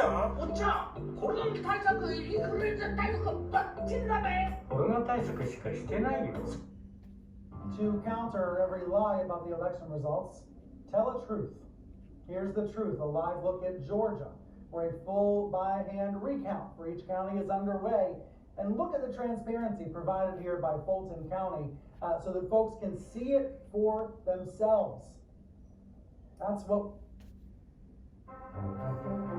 웃자. 코로나対策 인플루엔자対策 멋진다며. 코로나 対策しかしてないよ. To counter every lie about the election results, tell a truth. Here's the truth, a live look at Georgia, where a full by-hand recount for each county is underway. And look at the transparency provided here by Fulton County so that folks can see it for themselves. That's what...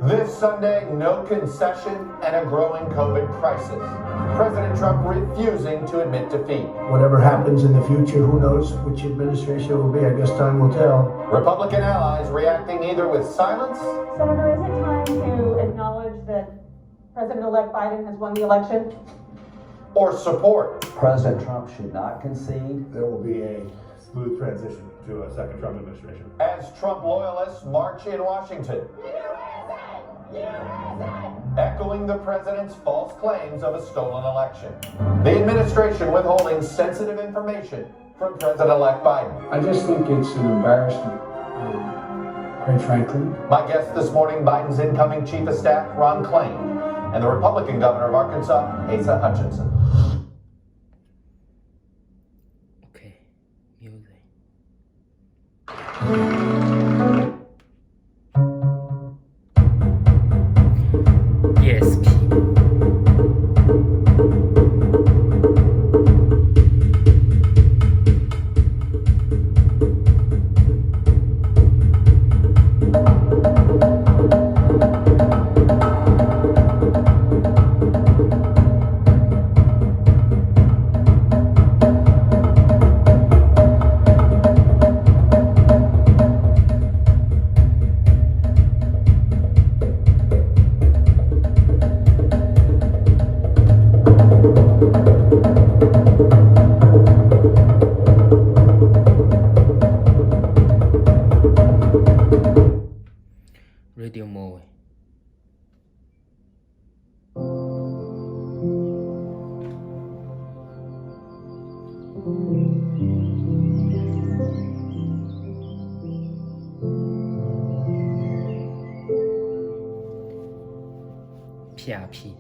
This Sunday, no concession and a growing COVID crisis. President Trump refusing to admit defeat. Whatever happens in the future, who knows which administration it will be? I guess time will tell. Republican allies reacting either with silence. Senator, is it time to acknowledge that President-elect Biden has won the election? Or support. President Trump should not concede. There will be a smooth transition to a second Trump administration. As Trump loyalists march in Washington. Echoing the president's false claims of a stolen election. The administration withholding sensitive information from President-elect Biden. I just think it's an embarrassment, quite frankly. My guest this morning, Biden's incoming chief of staff, Ron Klain, and the Republican governor of Arkansas, Asa Hutchinson. Okay, music. ESP. Radio mode. PRP.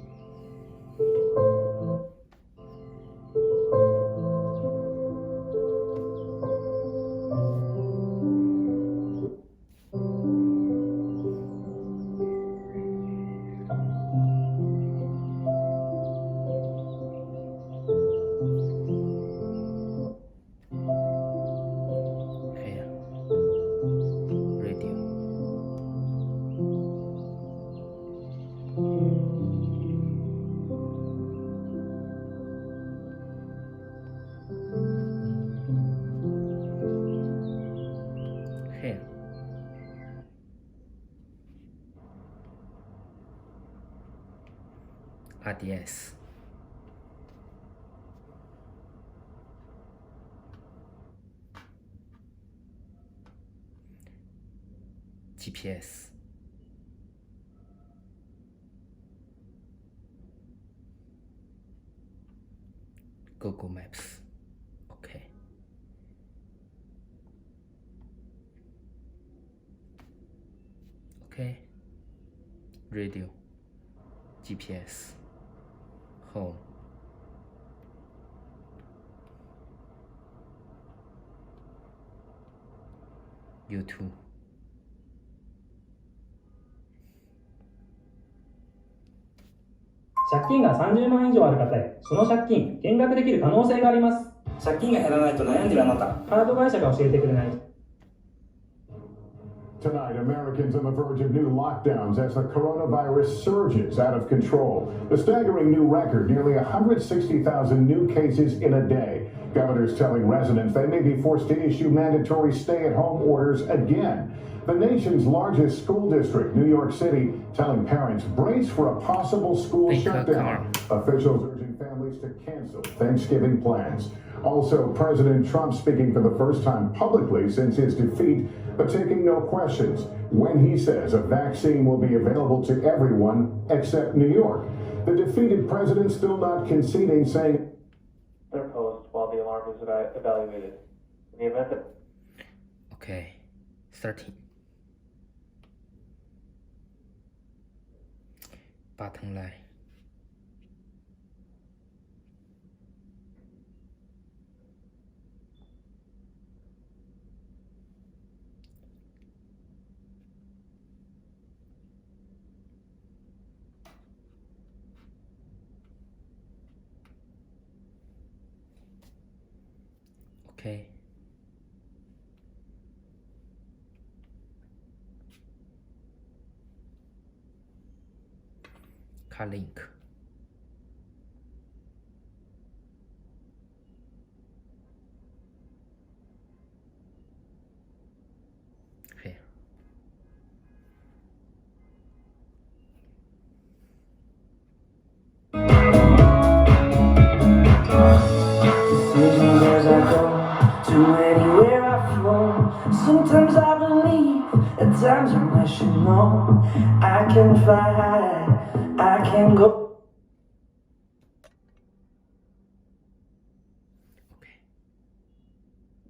RDS. GPS. Google Maps. Okay. Okay. Radio. GPS. Home. YouTube. 借金が30万以上ある方へ、その借金減額できる可能性があります。借金が減らないと悩んでいるあなた、カード会社が教えてくれない。Tonight, Americans on the verge of new lockdowns as the coronavirus surges out of control. The staggering new record, nearly 160,000 new cases in a day. Governors telling residents they may be forced to issue mandatory stay-at-home orders again. The nation's largest school district, New York City, telling parents brace for a possible school shutdown. Officials urging families to cancel Thanksgiving plans. Also, President Trump speaking for the first time publicly since his defeat, but taking no questions when he says a vaccine will be available to everyone except New York. The defeated president still not conceding, saying their post while the alarm is evaluated. In the event that... Okay, 13. button line. Okay. Car link. Here. Decisions as I go to anywhere I flow. Sometimes I believe, at times I wish you know. I can fly high, I can go.